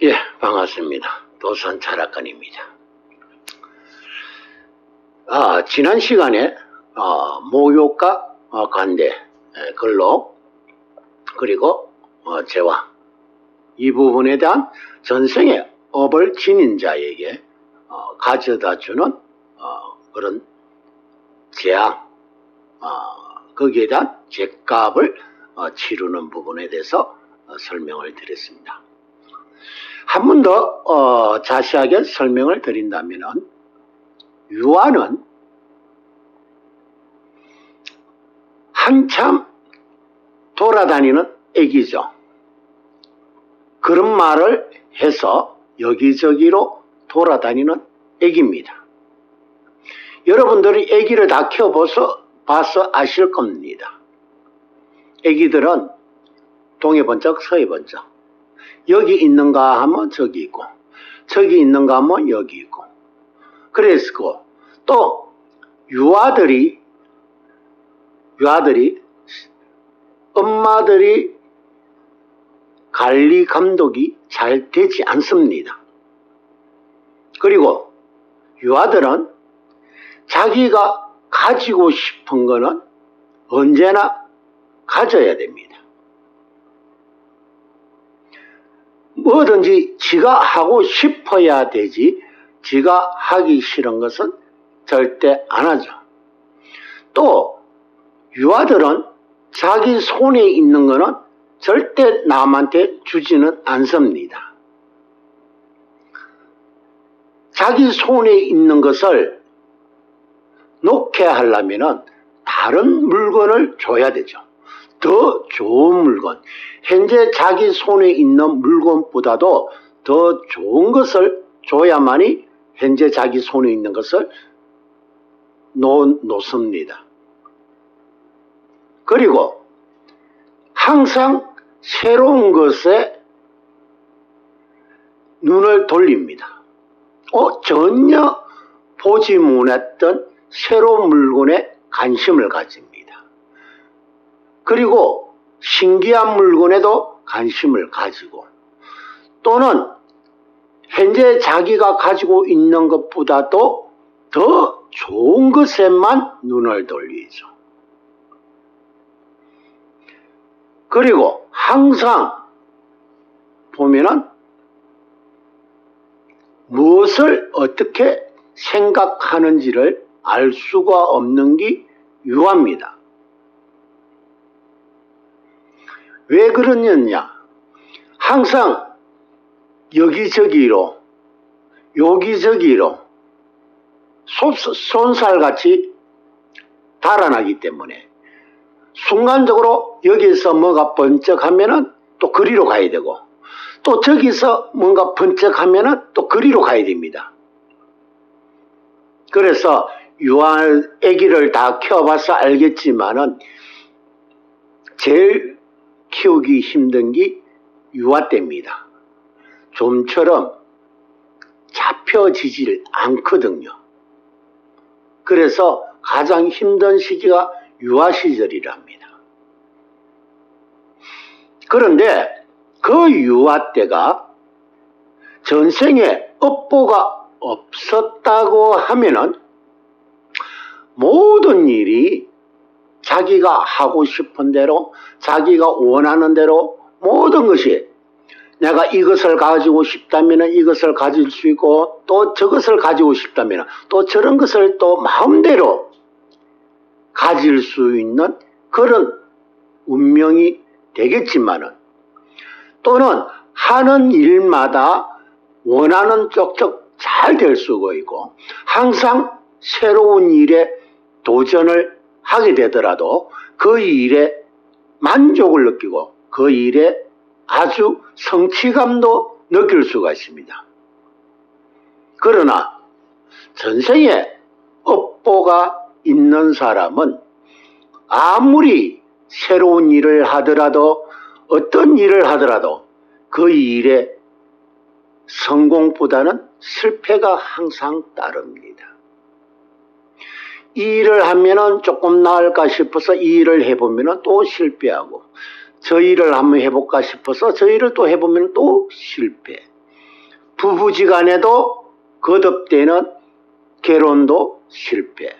예, 반갑습니다. 도산 철학관입니다. 지난 시간에 목욕과 관대, 근록, 그리고 재화 이 부분에 대한 전생의 업을 지닌 자에게 가져다주는 그런 재앙, 거기에 대한 죗값을 치르는 부분에 대해서 설명을 드렸습니다. 한 번 더 자세하게 설명을 드린다면, 유아는 한참 돌아다니는 애기죠. 그런 말을 해서 여기저기로 돌아다니는 애기입니다. 여러분들이 애기를 다 키워봐서 아실 겁니다. 애기들은 동해 번쩍 서해 번쩍, 여기 있는가 하면 저기 있고, 저기 있는가 하면 여기 있고, 그래서 또 유아들이 엄마들이 관리 감독이 잘 되지 않습니다. 그리고 유아들은 자기가 가지고 싶은 거는 언제나 가져야 됩니다. 뭐든지 지가 하고 싶어야 되지, 지가 하기 싫은 것은 절대 안 하죠. 또 유아들은 자기 손에 있는 거는 절대 남한테 주지는 않습니다. 자기 손에 있는 것을 놓게 하려면 다른 물건을 줘야 되죠. 더 좋은 물건, 현재 자기 손에 있는 물건보다도 더 좋은 것을 줘야만이 현재 자기 손에 있는 것을 놓습니다. 그리고 항상 새로운 것에 눈을 돌립니다. 전혀 보지 못했던 새로운 물건에 관심을 가집니다. 그리고 신기한 물건에도 관심을 가지고, 또는 현재 자기가 가지고 있는 것보다도 더 좋은 것에만 눈을 돌리죠. 그리고 항상 보면은 무엇을 어떻게 생각하는지를 알 수가 없는 게 유아입니다. 왜 그러느냐? 항상 여기저기로, 여기저기로 손살같이 달아나기 때문에 순간적으로 여기서 뭐가 번쩍하면은 또 그리로 가야 되고, 또 저기서 뭔가 번쩍하면은 또 그리로 가야 됩니다. 그래서 유아 아기를 다 키워봐서 알겠지만은 제일 키우기 힘든 게 유아 때입니다. 좀처럼 잡혀지질 않거든요. 그래서 가장 힘든 시기가 유아 시절이랍니다. 그런데 그 유아 때가 전생에 업보가 없었다고 하면은 모든 일이 자기가 하고 싶은 대로, 자기가 원하는 대로 모든 것이, 내가 이것을 가지고 싶다면 이것을 가질 수 있고, 또 저것을 가지고 싶다면 또 저런 것을 또 마음대로 가질 수 있는 그런 운명이 되겠지만은, 또는 하는 일마다 원하는 쪽쪽 잘 될 수가 있고, 항상 새로운 일에 도전을 하게 되더라도 그 일에 만족을 느끼고 그 일에 아주 성취감도 느낄 수가 있습니다. 그러나 전생에 업보가 있는 사람은 아무리 새로운 일을 하더라도, 어떤 일을 하더라도 그 일에 성공보다는 실패가 항상 따릅니다. 이 일을 하면은 조금 나을까 싶어서 이 일을 해보면은 또 실패하고, 저 일을 한번 해볼까 싶어서 저 일을 또 해보면 또 실패. 부부지간에도 거듭되는 결혼도 실패.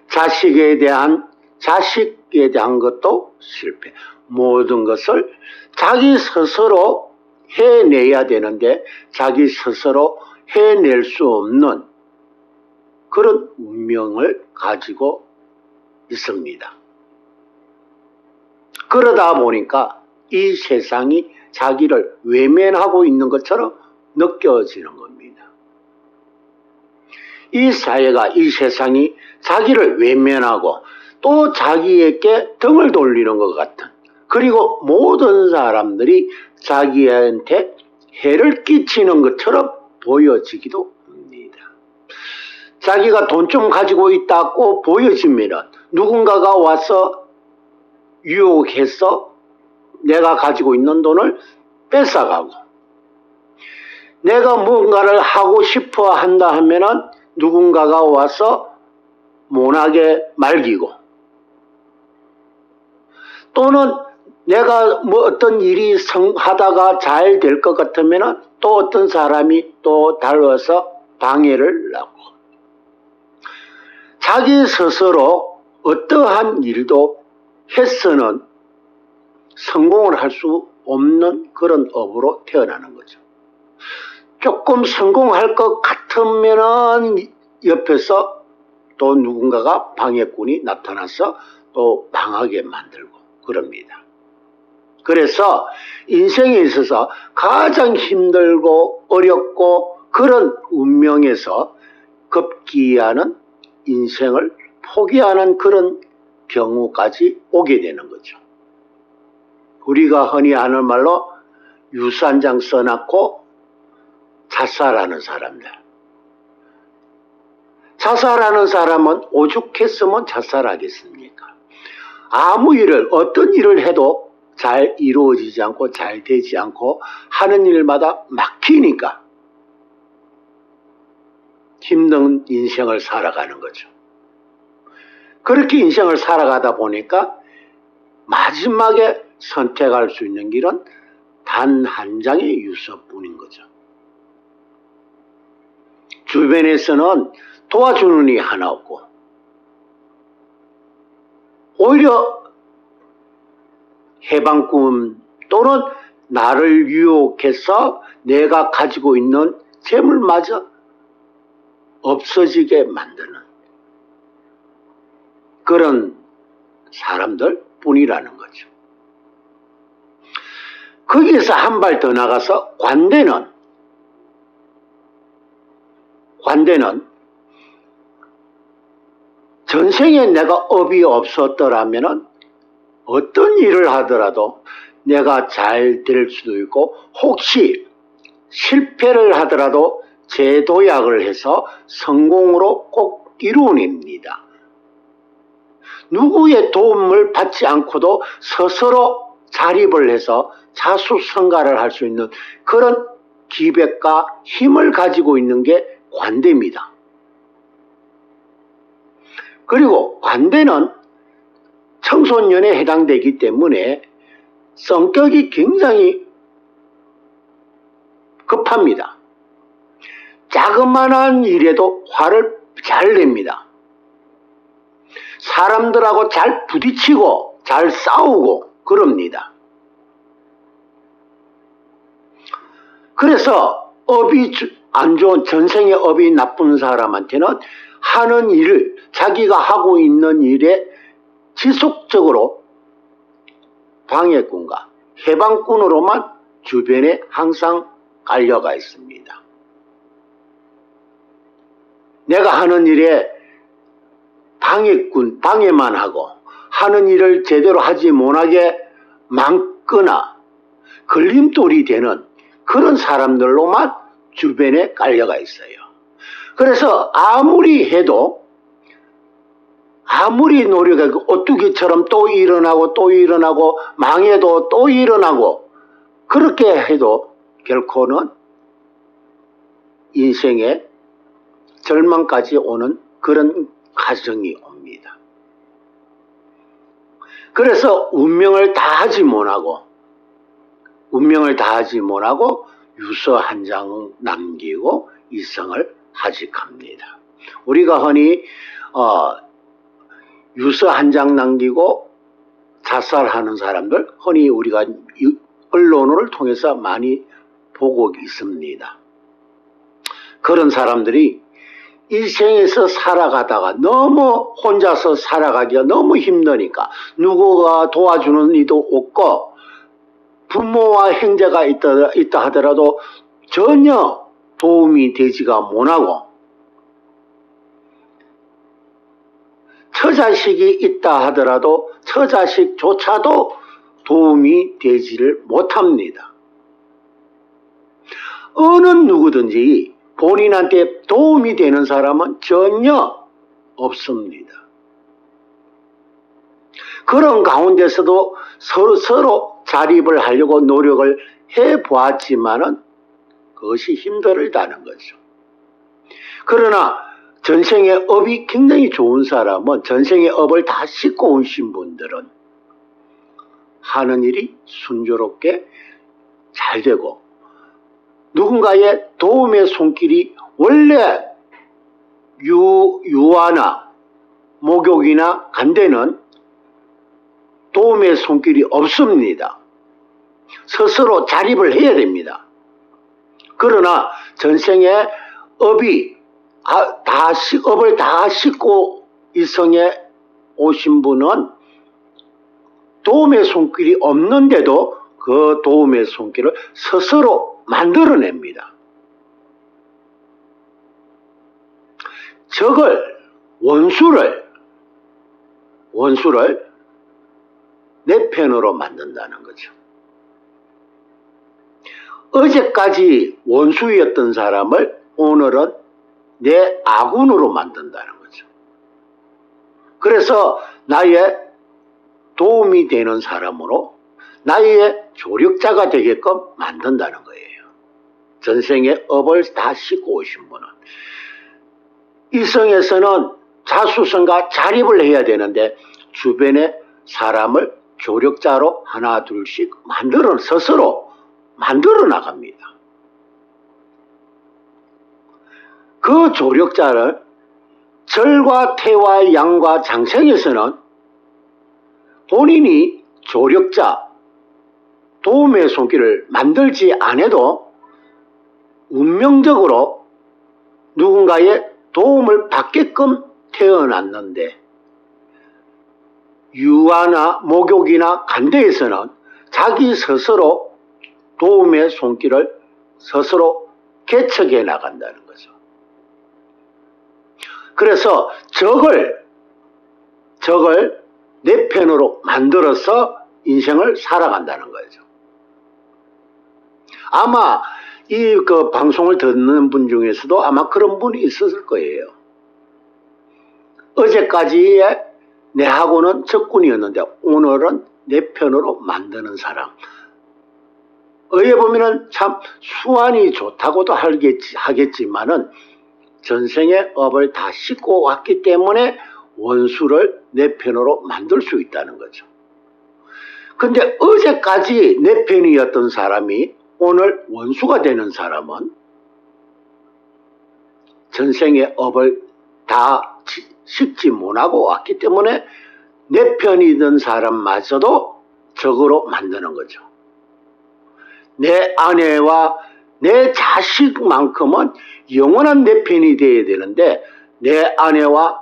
자식에 대한 것도 실패. 모든 것을 자기 스스로 해내야 되는데 자기 스스로 해낼 수 없는 그런 운명을 가지고 있습니다. 그러다 보니까 이 세상이 자기를 외면하고 있는 것처럼 느껴지는 겁니다. 이 사회가, 이 세상이 자기를 외면하고 또 자기에게 등을 돌리는 것 같은, 그리고 모든 사람들이 자기한테 해를 끼치는 것처럼 보여지기도 합니다. 자기가 돈 좀 가지고 있다고 보여지면 누군가가 와서 유혹해서 내가 가지고 있는 돈을 뺏어가고, 내가 뭔가를 하고 싶어 한다 하면은 누군가가 와서 못하게 말기고, 또는 내가 뭐 어떤 일이 하다가 잘 될 것 같으면은 또 어떤 사람이 또 달려와서 방해를 하고, 자기 스스로 어떠한 일도 해서는 성공을 할 수 없는 그런 업으로 태어나는 거죠. 조금 성공할 것 같으면은 옆에서 또 누군가가 방해꾼이 나타나서 또 망하게 만들고 그럽니다. 그래서 인생에 있어서 가장 힘들고 어렵고 그런 운명에서 급기야는 인생을 포기하는 그런 경우까지 오게 되는 거죠. 우리가 흔히 하는 말로 유산장 써놓고 자살하는 사람들. 자살하는 사람은 오죽했으면 자살하겠습니까? 아무 일을, 어떤 일을 해도 잘 이루어지지 않고 잘 되지 않고 하는 일마다 막히니까 힘든 인생을 살아가는 거죠. 그렇게 인생을 살아가다 보니까 마지막에 선택할 수 있는 길은 단 한 장의 유서뿐인 거죠. 주변에서는 도와주는 이 하나 없고, 오히려 해방꾼 또는 나를 유혹해서 내가 가지고 있는 재물마저 없어지게 만드는 그런 사람들 뿐이라는 거죠. 거기에서 한 발 더 나가서 관대는 전생에 내가 업이 없었더라면 어떤 일을 하더라도 내가 잘 될 수도 있고, 혹시 실패를 하더라도 재도약을 해서 성공으로 꼭 이루어냅니다. 누구의 도움을 받지 않고도 스스로 자립을 해서 자수성가를 할 수 있는 그런 기백과 힘을 가지고 있는 게 관대입니다. 그리고 관대는 청소년에 해당되기 때문에 성격이 굉장히 급합니다. 자그마한 일에도 화를 잘 냅니다. 사람들하고 잘 부딪히고 잘 싸우고 그럽니다. 그래서 업이 안 좋은, 전생의 업이 나쁜 사람한테는 하는 일을, 자기가 하고 있는 일에 지속적으로 방해꾼과 해방꾼으로만 주변에 항상 깔려가 있습니다. 내가 하는 일에 방해만 하고 하는 일을 제대로 하지 못하게 막거나 걸림돌이 되는 그런 사람들로만 주변에 깔려가 있어요. 그래서 아무리 해도, 아무리 노력하고 오뚜기처럼 또 일어나고 망해도 또 일어나고 그렇게 해도 결코는 인생에 절망까지 오는 그런 과정이 옵니다. 그래서 운명을 다하지 못하고 유서 한 장 남기고 이성을 하직합니다. 우리가 흔히 유서 한 장 남기고 자살하는 사람들 흔히 우리가 언론을 통해서 많이 보고 있습니다. 그런 사람들이 일생에서 살아가다가 너무 혼자서 살아가기가 너무 힘드니까 누구가 도와주는 이도 없고 부모와 형제가 있다 하더라도 전혀 도움이 되지가 못하고 처자식이 있다 하더라도 처자식조차도 도움이 되지를 못합니다. 어느 누구든지 본인한테 도움이 되는 사람은 전혀 없습니다. 그런 가운데서도 서로 자립을 하려고 노력을 해보았지만은 그것이 힘들다는 거죠. 그러나 전생의 업이 굉장히 좋은 사람은 전생의 업을 다 씻고 오신 분들은 하는 일이 순조롭게 잘 되고 누군가의 도움의 손길이 원래 유아나 목욕이나 간대는 도움의 손길이 없습니다. 스스로 자립을 해야 됩니다. 그러나 전생의 업을 다 씻고 이성에 오신 분은 도움의 손길이 없는데도 그 도움의 손길을 스스로 만들어냅니다. 적을 원수를 내 편으로 만든다는 거죠. 어제까지 원수였던 사람을 오늘은 내 아군으로 만든다는 거죠. 그래서 나의 도움이 되는 사람으로 나의 조력자가 되게끔 만든다는 거예요. 전생의 업을 다 씻고 오신 분은. 이성에서는 자수성가 자립을 해야 되는데 주변에 사람을 조력자로 하나 둘씩 스스로 만들어 나갑니다. 그 조력자를 절과 태와 양과 장생에서는 본인이 조력자, 도움의 손길을 만들지 않아도 운명적으로 누군가의 도움을 받게끔 태어났는데 유아나 목욕이나 간대에서는 자기 스스로 도움의 손길을 스스로 개척해 나간다는 거죠. 그래서 적을 내 편으로 만들어서 인생을 살아간다는 거죠. 아마 이 방송을 듣는 분 중에서도 아마 그런 분이 있었을 거예요. 어제까지의 내하고는 적군이었는데 오늘은 내 편으로 만드는 사람. 어에 보면은 참 수완이 좋다고도 하겠지만은 전생의 업을 다 씻고 왔기 때문에 원수를 내 편으로 만들 수 있다는 거죠. 근데 어제까지 내 편이었던 사람이 오늘 원수가 되는 사람은 전생의 업을 다 씻지 못하고 왔기 때문에 내 편이던 사람마저도 적으로 만드는 거죠. 내 아내와 내 자식만큼은 영원한 내 편이 되어야 되는데 내 아내와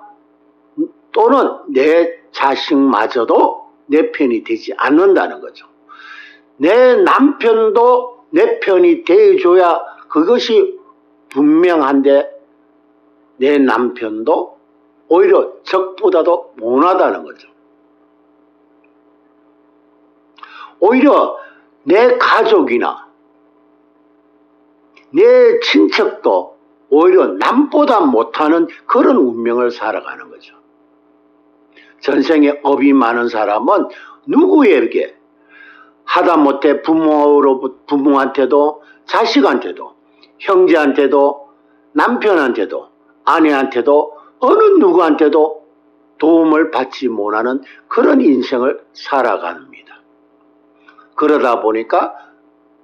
또는 내 자식마저도 내 편이 되지 않는다는 거죠. 내 남편도 내 편이 되어줘야 그것이 분명한데 내 남편도 오히려 적보다도 못하다는 거죠. 오히려 내 가족이나 내 친척도 오히려 남보다 못하는 그런 운명을 살아가는 거죠. 전생에 업이 많은 사람은 누구에게 하다못해 부모한테도 자식한테도 형제한테도 남편한테도 아내한테도 어느 누구한테도 도움을 받지 못하는 그런 인생을 살아갑니다. 그러다 보니까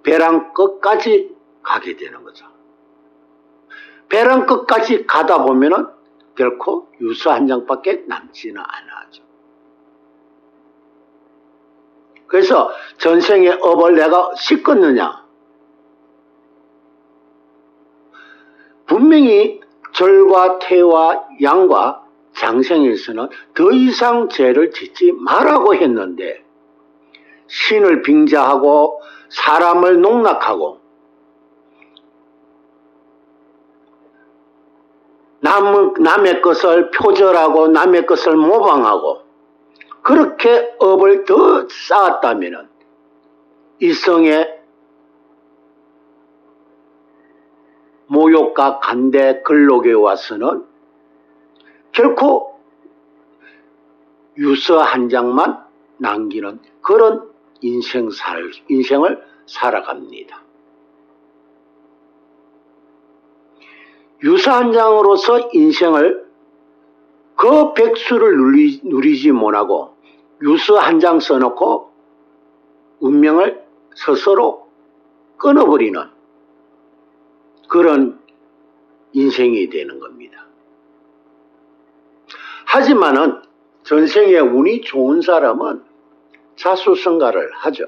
벼랑 끝까지 가게 되는 거죠. 배랑 끝까지 가다 보면은 결코 유서 한 장밖에 남지는 않아죠. 그래서 전생의 업을 내가 씻었느냐? 분명히 절과 태와 양과 장생에서는 더 이상 죄를 짓지 말라고 했는데 신을 빙자하고 사람을 농락하고 남의 것을 표절하고 남의 것을 모방하고 그렇게 업을 더 쌓았다면 이성의 모욕과 간대 근록에 와서는 결코 유서 한 장만 남기는 그런 인생을 살아갑니다. 유서 한 장으로서 인생을 그 백수를 누리지 못하고 유서 한 장 써놓고 운명을 스스로 끊어버리는 그런 인생이 되는 겁니다. 하지만은 전생에 운이 좋은 사람은 자수성가를 하죠.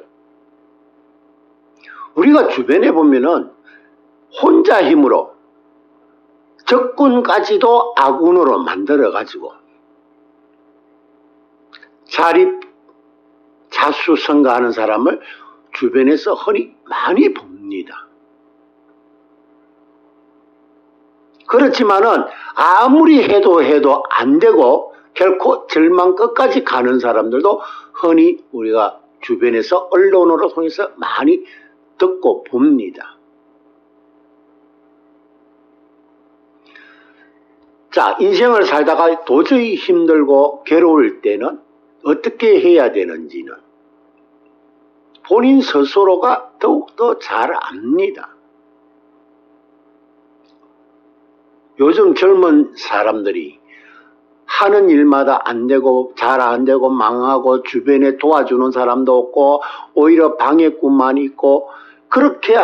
우리가 주변에 보면은 혼자 힘으로 적군까지도 악운으로 만들어가지고 자수성가하는 사람을 주변에서 흔히 많이 봅니다. 그렇지만은 아무리 해도 안 되고 결코 절망 끝까지 가는 사람들도 흔히 우리가 주변에서 언론으로 통해서 많이 듣고 봅니다. 자, 인생을 살다가 도저히 힘들고 괴로울 때는 어떻게 해야 되는지는 본인 스스로가 더욱더 잘 압니다. 요즘 젊은 사람들이 하는 일마다 안 되고 잘 안 되고 망하고 주변에 도와주는 사람도 없고 오히려 방해꾼만 있고 그렇게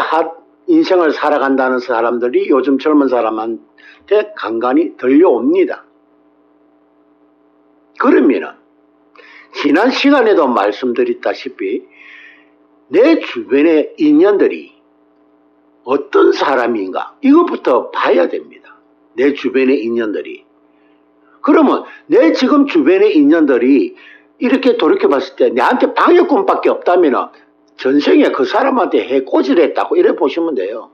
인생을 살아간다는 사람들이 요즘 젊은 사람한테 간간히 들려옵니다. 그러면은 지난 시간에도 말씀드렸다시피 내 주변의 인연들이 어떤 사람인가 이것부터 봐야 됩니다. 내 주변의 인연들이. 그러면 내 지금 주변의 인연들이 이렇게 돌이켜봤을 때 내한테 방해꾼밖에 없다면 전생에 그 사람한테 해코지를 했다고 이래 보시면 돼요.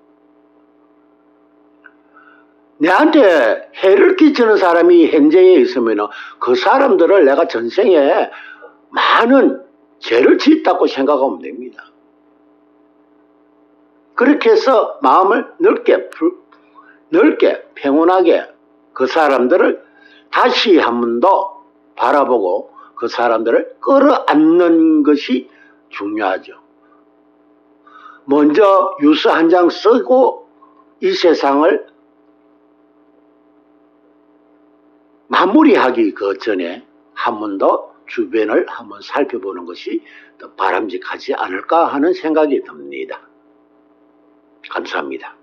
내한테 해를 끼치는 사람이 현재에 있으면 그 사람들을 내가 전생에 많은 죄를 짓다고 생각하면 됩니다. 그렇게 해서 마음을 넓게 평온하게 그 사람들을 다시 한 번 더 바라보고 그 사람들을 끌어안는 것이 중요하죠. 먼저 유서 한 장 쓰고 이 세상을 마무리하기 그 전에 한 번 더 주변을 한번 살펴보는 것이 더 바람직하지 않을까 하는 생각이 듭니다. 감사합니다.